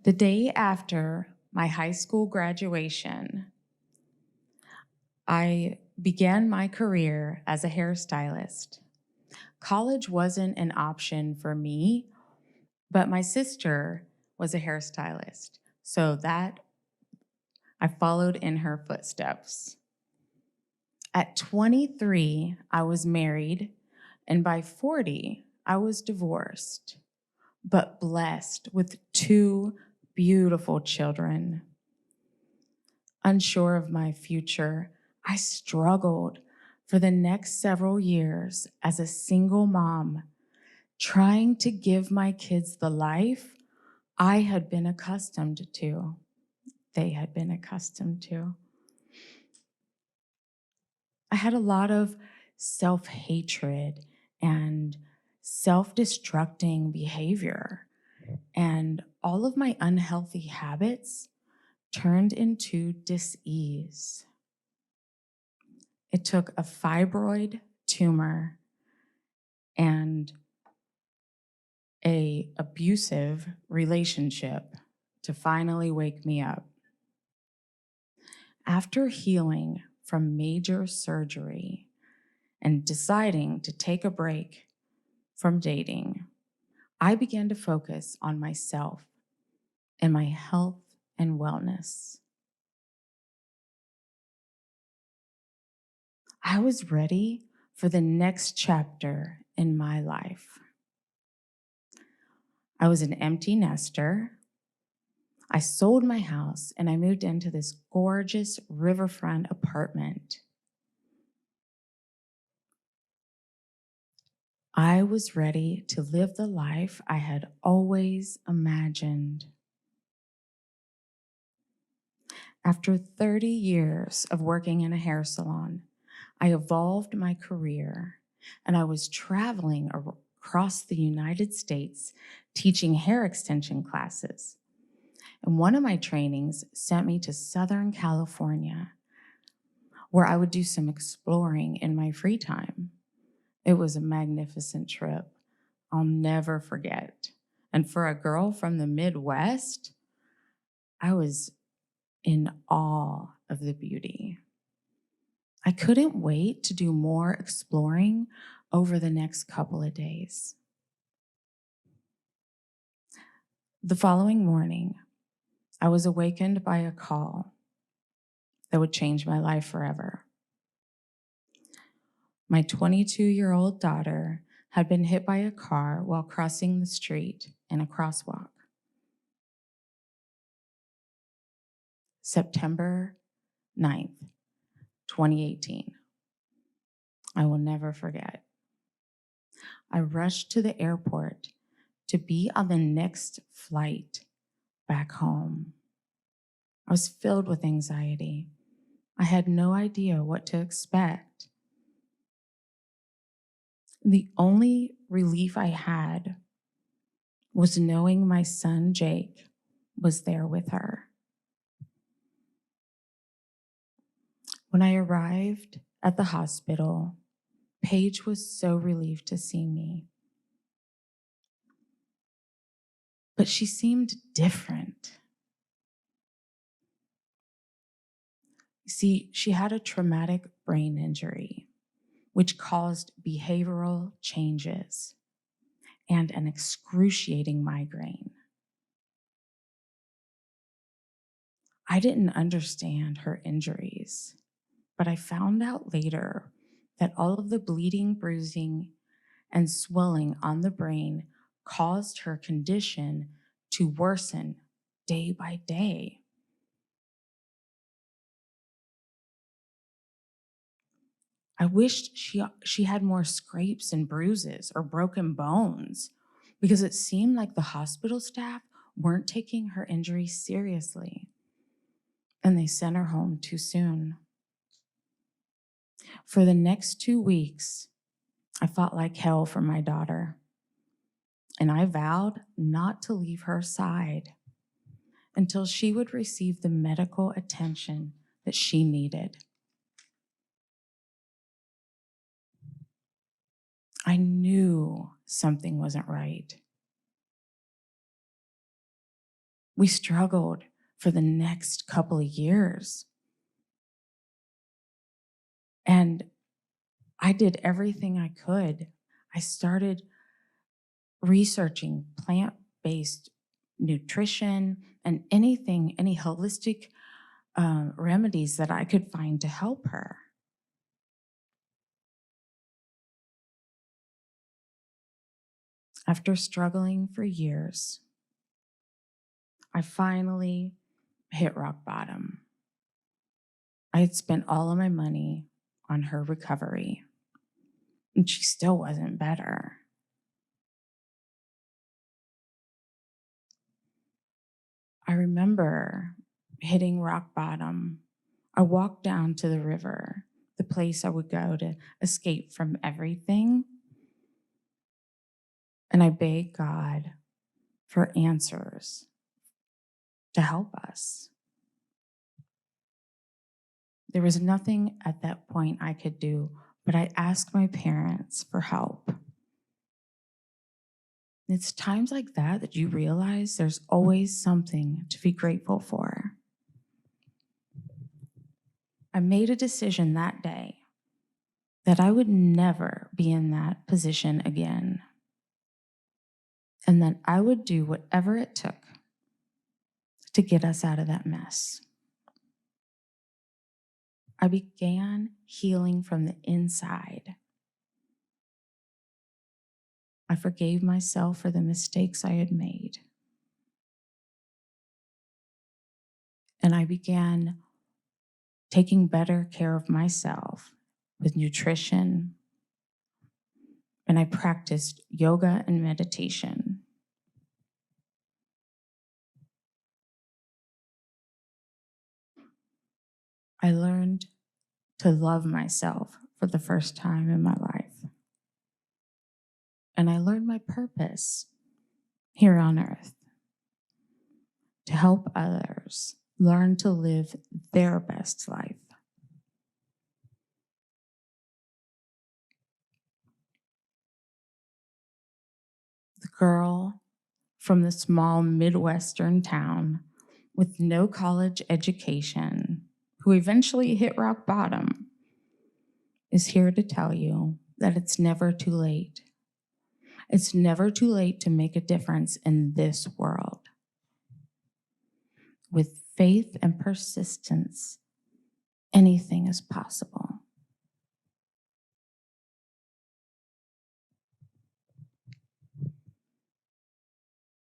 The day after my high school graduation, I began my career as a hairstylist. College wasn't an option for me, but my sister was a hairstylist, so that I followed in her footsteps. At 23, I was married, and by 40, I was divorced, but blessed with two beautiful children. Unsure of my future, I struggled for the next several years as a single mom, trying to give my kids the life I had been accustomed to. They had been accustomed to. I had a lot of self-hatred and self-destructing behavior, and all of my unhealthy habits turned into dis-ease. It took a fibroid tumor and an abusive relationship to finally wake me up. After healing from major surgery and deciding to take a break from dating, I began to focus on myself and my health and wellness. I was ready for the next chapter in my life. I was an empty nester. I sold my house and I moved into this gorgeous riverfront apartment. I was ready to live the life I had always imagined. After 30 years of working in a hair salon, I evolved my career and I was traveling across the United States teaching hair extension classes. And one of my trainings sent me to Southern California, where I would do some exploring in my free time. It was a magnificent trip I'll never forget. And for a girl from the Midwest, I was in awe of the beauty. I couldn't wait to do more exploring over the next couple of days. The following morning, I was awakened by a call that would change my life forever. My 22-year-old daughter had been hit by a car while crossing the street in a crosswalk. September 9th, 2018. I will never forget. I rushed to the airport to be on the next flight back home. I was filled with anxiety. I had no idea what to expect. The only relief I had was knowing my son, Jake, was there with her. When I arrived at the hospital, Paige was so relieved to see me. But she seemed different. You see, she had a traumatic brain injury, which caused behavioral changes and an excruciating migraine. I didn't understand her injuries, but I found out later that all of the bleeding, bruising, and swelling on the brain caused her condition to worsen day by day. I wished she had more scrapes and bruises or broken bones, because it seemed like the hospital staff weren't taking her injury seriously, and they sent her home too soon. For the next 2 weeks, I fought like hell for my daughter, and I vowed not to leave her side until she would receive the medical attention that she needed. I knew something wasn't right. We struggled for the next couple of years. And I did everything I could. I started researching plant-based nutrition and any holistic remedies that I could find to help her. After struggling for years, I finally hit rock bottom. I had spent all of my money on her recovery, and she still wasn't better. I remember hitting rock bottom. I walked down to the river, the place I would go to escape from everything. And I begged God for answers to help us. There was nothing at that point I could do, but I asked my parents for help. It's times like that that you realize there's always something to be grateful for. I made a decision that day that I would never be in that position again, and that I would do whatever it took to get us out of that mess. I began healing from the inside. I forgave myself for the mistakes I had made. And I began taking better care of myself with nutrition. And I practiced yoga and meditation. I learned to love myself for the first time in my life. And I learned my purpose here on earth to help others learn to live their best life. The girl from the small Midwestern town with no college education, who eventually hit rock bottom, is here to tell you that it's never too late. It's never too late to make a difference in this world. With faith and persistence, anything is possible.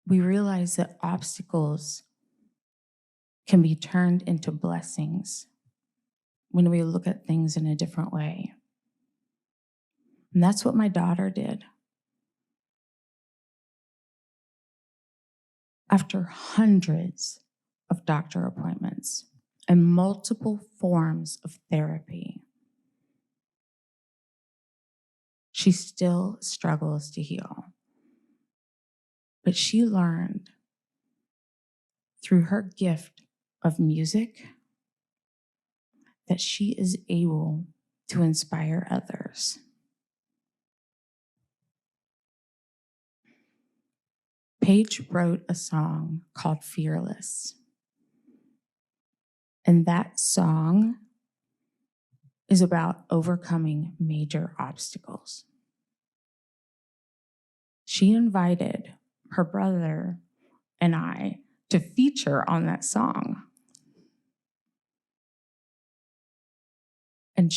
We realize that obstacles can be turned into blessings when we look at things in a different way. And that's what my daughter did. After hundreds of doctor appointments and multiple forms of therapy, she still struggles to heal. But she learned through her gift of music that she is able to inspire others. Paige wrote a song called Fearless. And that song is about overcoming major obstacles. She invited her brother and I to feature on that song. And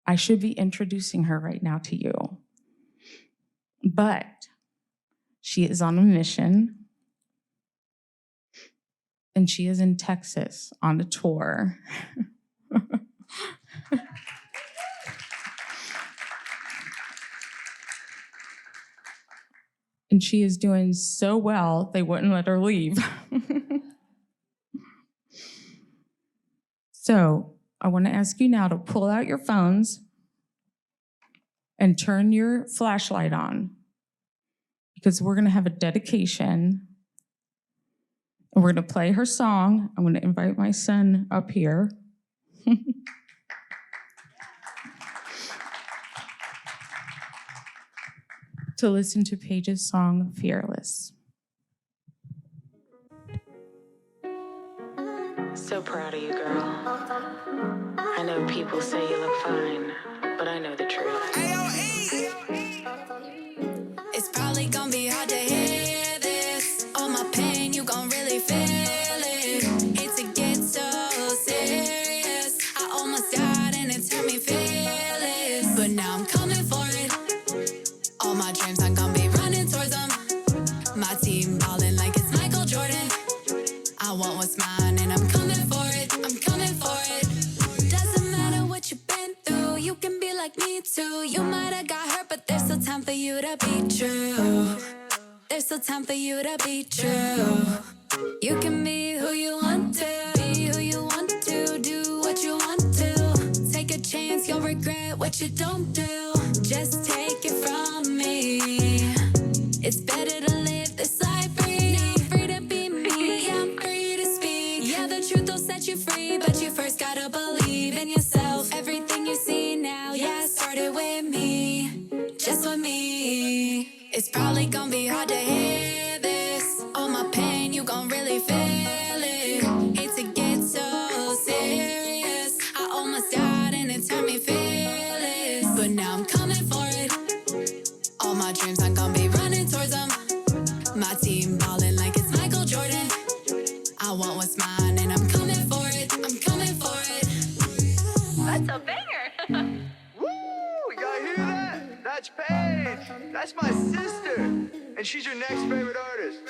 I should be introducing her right now to you. But she is on a mission, and she is in Texas on a tour. And she is doing so well, they wouldn't let her leave. So I want to ask you now to pull out your phones and turn your flashlight on, because we're going to have a dedication. And we're going to play her song. I'm going to invite my son up here. To listen to Paige's song, Fearless. So proud of you, girl. I know people say you look fine, but I know the truth. It's probably gonna be hard to hear this. All my pain, you gon' really feel it. Hate to get so serious. I almost died and it turned me fearless. But now I'm coming for it. All my dreams, I'm gonna be running towards them. My team ballin' like it's Michael Jordan. I want what's mine and I'm coming for it. I'm coming for it. Doesn't matter what you've been through, you can be like me too. You might have got hurt, but there's still time for you to be true. There's still time for you to be true. You can be who you want to. Be who you want to. Do what you want to. Take a chance, you'll regret what you don't do. Just take it from me. It's better to live this life free. Free to be me, yeah, I'm free to speak. Yeah, the truth will set you free, but you first gotta believe in yourself. Everything you see now, yeah, started with me. Just with me. It's probably gonna be hard to hear this. All my pain, you gon' really feel it. Hate to get so serious. I almost died and it turned me fearless. But now I'm coming for it. All my dreams, I'm gonna be running towards them. My team ballin' like it's Michael Jordan. I want what's mine and I'm coming for it. I'm coming for it. That's a banger. Woo! Y'all hear that? That's Paige. That's my sister. And she's your next favorite artist.